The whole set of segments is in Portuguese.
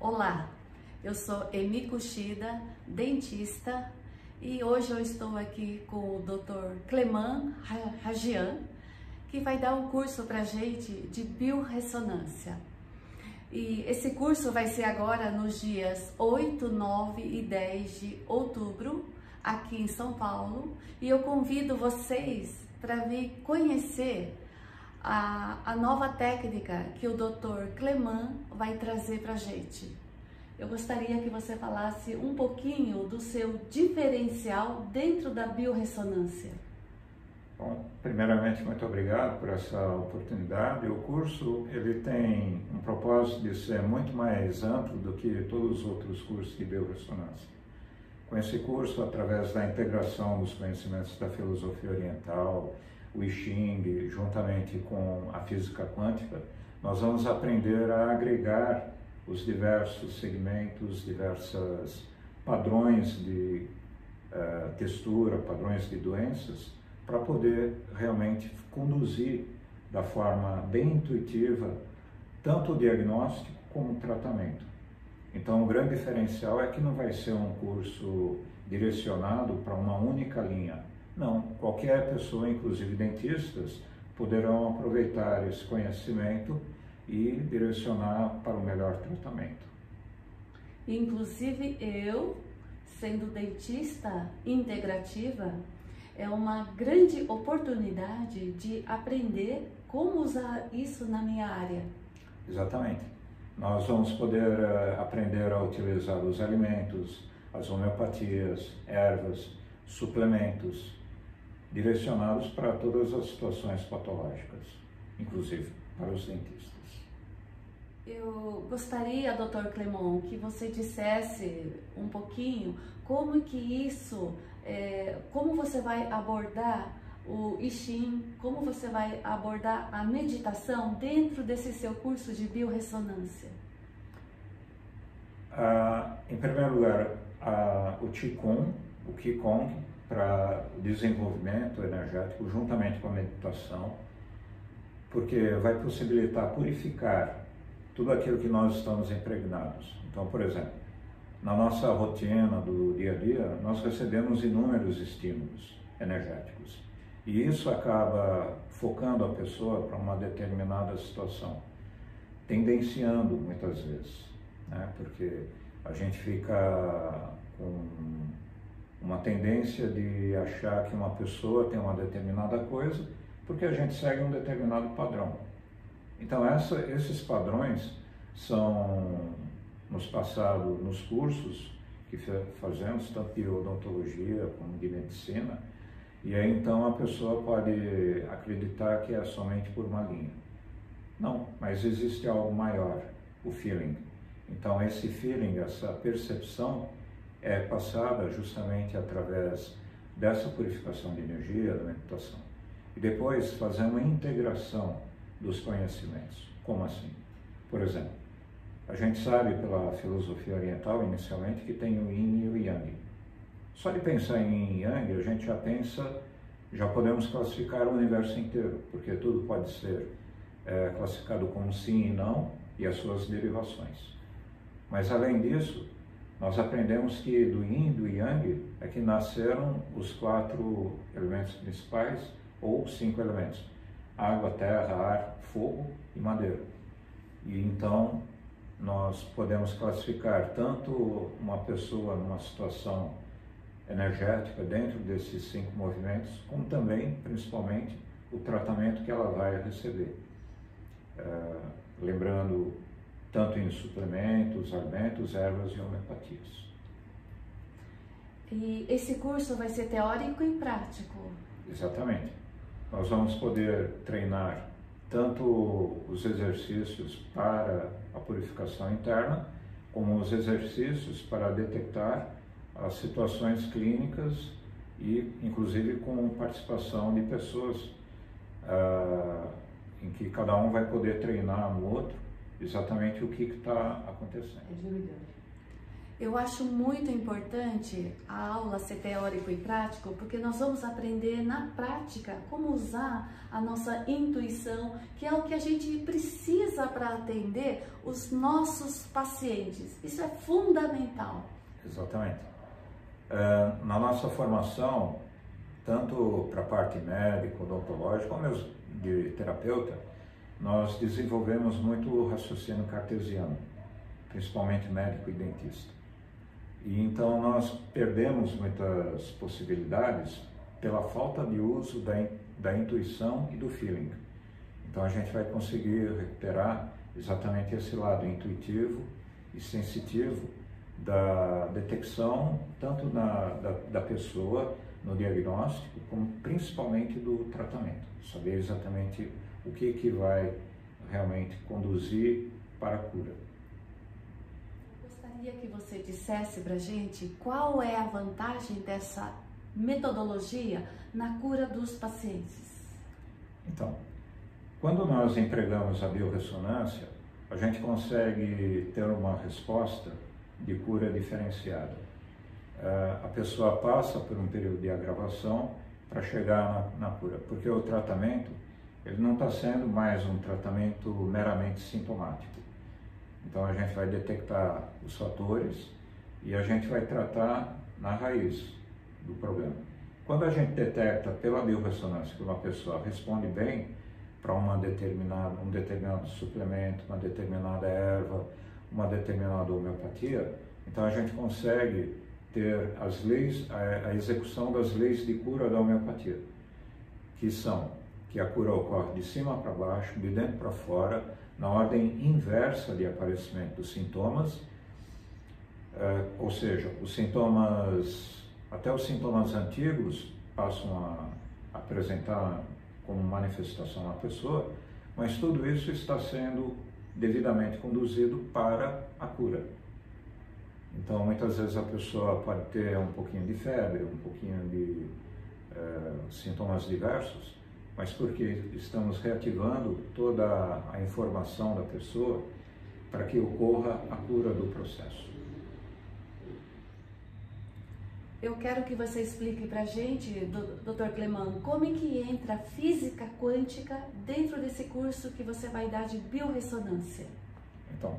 Olá, eu sou Emi Kushida, dentista, e hoje eu estou aqui com o Dr. Cleman Rajian, que vai dar um curso pra gente de biorressonância. E esse curso vai ser agora nos dias 8, 9 e 10 de outubro, aqui em São Paulo, e eu convido vocês para vir conhecer a nova técnica que o Dr. Cleman vai trazer para a gente. Eu gostaria que você falasse um pouquinho do seu diferencial dentro da biorressonância. Bom, primeiramente, muito obrigado por essa oportunidade. O curso ele tem um propósito de ser muito mais amplo do que todos os outros cursos de biorressonância. Com esse curso, através da integração dos conhecimentos da filosofia oriental, o I Ching, juntamente com a física quântica, nós vamos aprender a agregar os diversos segmentos, diversos padrões de textura, padrões de doenças, para poder realmente conduzir da forma bem intuitiva tanto o diagnóstico como o tratamento. Então, o grande diferencial é que não vai ser um curso direcionado para uma única linha. Não, qualquer pessoa, inclusive dentistas, poderão aproveitar esse conhecimento e direcionar para o melhor tratamento. Inclusive eu, sendo dentista integrativa, é uma grande oportunidade de aprender como usar isso na minha área. Exatamente. Nós vamos poder aprender a utilizar os alimentos, as homeopatias, ervas, suplementos, direcionados para todas as situações patológicas, inclusive para os dentistas. Eu gostaria, Dr. Cleman, que você dissesse um pouquinho como que isso, como você vai abordar o I Ching, como você vai abordar a meditação dentro desse seu curso de biorressonância. Em primeiro lugar, o Qigong, para o desenvolvimento energético, juntamente com a meditação, porque vai possibilitar purificar tudo aquilo que nós estamos impregnados. Então, por exemplo, na nossa rotina do dia a dia, nós recebemos inúmeros estímulos energéticos. E isso acaba focando a pessoa para uma determinada situação, tendenciando muitas vezes, né? Porque a gente fica com uma tendência de achar que uma pessoa tem uma determinada coisa porque a gente segue um determinado padrão. Então esses padrões são nos passados nos cursos que fazemos, tanto de odontologia como de medicina, e aí então a pessoa pode acreditar que é somente por uma linha. Não, mas existe algo maior, o feeling. Então esse feeling, essa percepção é passada justamente através dessa purificação de energia, da meditação. E depois fazer uma integração dos conhecimentos. Como assim? Por exemplo, a gente sabe pela filosofia oriental, inicialmente, que tem o Yin e o Yang. Só de pensar em Yin e Yang, a gente já podemos classificar o universo inteiro, porque tudo pode ser classificado como sim e não, e as suas derivações. Mas, além disso, nós aprendemos que do Yin e do Yang é que nasceram os 4 elementos principais, ou 5 elementos: água, terra, ar, fogo e madeira. E então nós podemos classificar tanto uma pessoa numa situação energética dentro desses 5 movimentos, como também, principalmente, o tratamento que ela vai receber. Lembrando tanto em suplementos, alimentos, ervas e homeopatias. E esse curso vai ser teórico e prático? Exatamente. Nós vamos poder treinar tanto os exercícios para a purificação interna, como os exercícios para detectar as situações clínicas e, inclusive, com participação de pessoas em que cada um vai poder treinar no outro exatamente o que está acontecendo. Eu acho muito importante a aula ser teórico e prático, porque nós vamos aprender na prática como usar a nossa intuição, que é o que a gente precisa para atender os nossos pacientes. Isso é fundamental. Exatamente. Na nossa formação, tanto para a parte médica, odontológica, como mesmo de terapeuta, nós desenvolvemos muito o raciocínio cartesiano, principalmente médico e dentista. E então nós perdemos muitas possibilidades pela falta de uso da intuição e do feeling. Então a gente vai conseguir recuperar exatamente esse lado intuitivo e sensitivo da detecção, tanto da pessoa no diagnóstico, como principalmente do tratamento. Saber exatamente o que vai realmente conduzir para a cura. Gostaria que você dissesse para a gente qual é a vantagem dessa metodologia na cura dos pacientes. Então, quando nós empregamos a biorressonância, a gente consegue ter uma resposta de cura diferenciada. A pessoa passa por um período de agravação para chegar na cura, porque o tratamento ele não está sendo mais um tratamento meramente sintomático. Então a gente vai detectar os fatores e a gente vai tratar na raiz do problema. Quando a gente detecta pela biorressonância que uma pessoa responde bem para um determinado suplemento, uma determinada erva, uma determinada homeopatia, então a gente consegue ter as leis, a execução das leis de cura da homeopatia, que são que a cura ocorre de cima para baixo, de dentro para fora, na ordem inversa de aparecimento dos sintomas, ou seja, os sintomas, até os sintomas antigos passam a apresentar como manifestação na pessoa, mas tudo isso está sendo devidamente conduzido para a cura. Então, muitas vezes a pessoa pode ter um pouquinho de febre, um pouquinho de sintomas diversos, mas porque estamos reativando toda a informação da pessoa para que ocorra a cura do processo. Eu quero que você explique para a gente, Dr. Cleman, como é que entra a física quântica dentro desse curso que você vai dar de biorressonância. Então,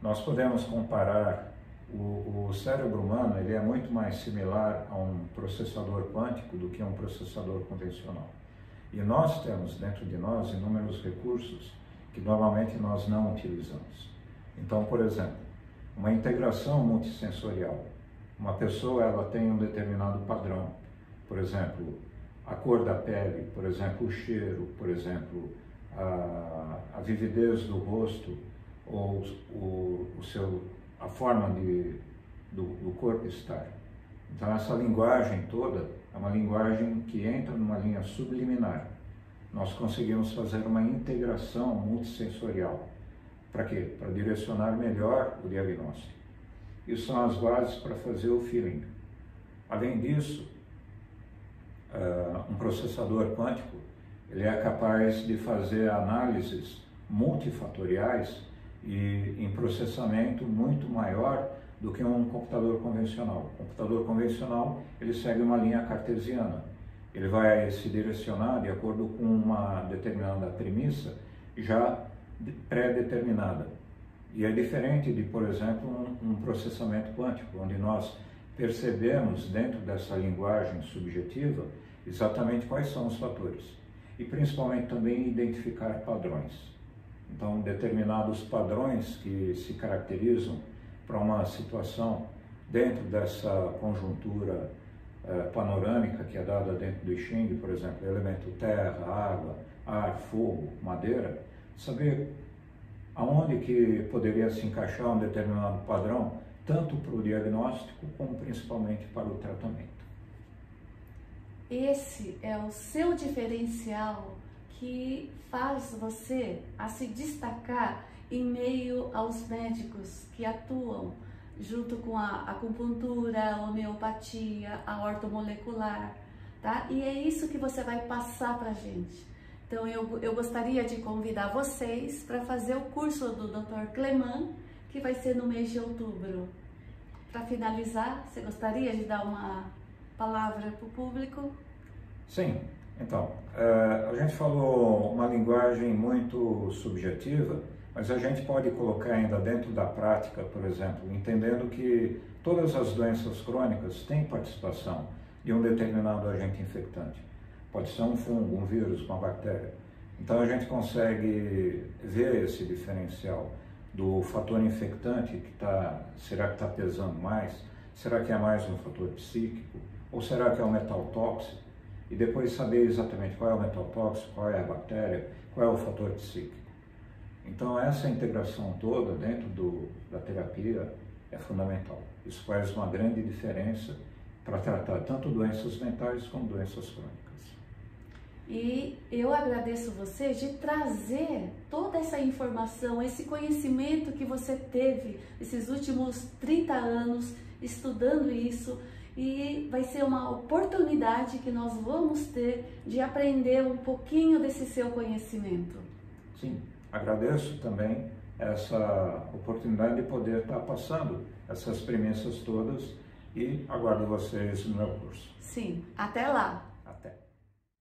nós podemos comparar o cérebro humano, ele é muito mais similar a um processador quântico do que a um processador convencional. E nós temos dentro de nós inúmeros recursos que normalmente nós não utilizamos. Então, por exemplo, uma integração multissensorial. Uma pessoa ela tem um determinado padrão, por exemplo, a cor da pele, por exemplo, o cheiro, por exemplo, a vividez do rosto ou a forma do corpo estar. Então essa linguagem toda é uma linguagem que entra numa linha subliminar. Nós conseguimos fazer uma integração multissensorial. Para quê? Para direcionar melhor o diagnóstico. Isso são as bases para fazer o feeling. Além disso, um processador quântico ele é capaz de fazer análises multifatoriais e em processamento muito maior do que um computador convencional. O computador convencional ele segue uma linha cartesiana. Ele vai se direcionar de acordo com uma determinada premissa já pré-determinada. E é diferente de, por exemplo, um processamento quântico, onde nós percebemos dentro dessa linguagem subjetiva exatamente quais são os fatores. E principalmente também identificar padrões. Então, determinados padrões que se caracterizam para uma situação dentro dessa conjuntura panorâmica que é dada dentro do I Ching, por exemplo, elemento terra, água, ar, fogo, madeira, saber aonde que poderia se encaixar um determinado padrão, tanto para o diagnóstico como principalmente para o tratamento. Esse é o seu diferencial que faz você a se destacar em meio aos médicos que atuam junto com a acupuntura, a homeopatia, a ortomolecular, tá? E é isso que você vai passar pra gente. Então eu gostaria de convidar vocês para fazer o curso do Dr. Cleman, que vai ser no mês de outubro. para finalizar, você gostaria de dar uma palavra para o público? Sim, então, a gente falou uma linguagem muito subjetiva, mas a gente pode colocar ainda dentro da prática, por exemplo, entendendo que todas as doenças crônicas têm participação de um determinado agente infectante. Pode ser um fungo, um vírus, uma bactéria. Então a gente consegue ver esse diferencial do fator infectante será que está pesando mais? Será que é mais um fator psíquico? Ou será que é um metal tóxico? E depois saber exatamente qual é o metal tóxico, qual é a bactéria, qual é o fator psíquico. Então essa integração toda dentro da terapia é fundamental. Isso faz uma grande diferença para tratar tanto doenças mentais como doenças crônicas. E eu agradeço você de trazer toda essa informação, esse conhecimento que você teve esses últimos 30 anos estudando isso, e vai ser uma oportunidade que nós vamos ter de aprender um pouquinho desse seu conhecimento. Sim, agradeço também essa oportunidade de poder estar passando essas premissas todas e aguardo vocês no meu curso. Sim, até lá! Até!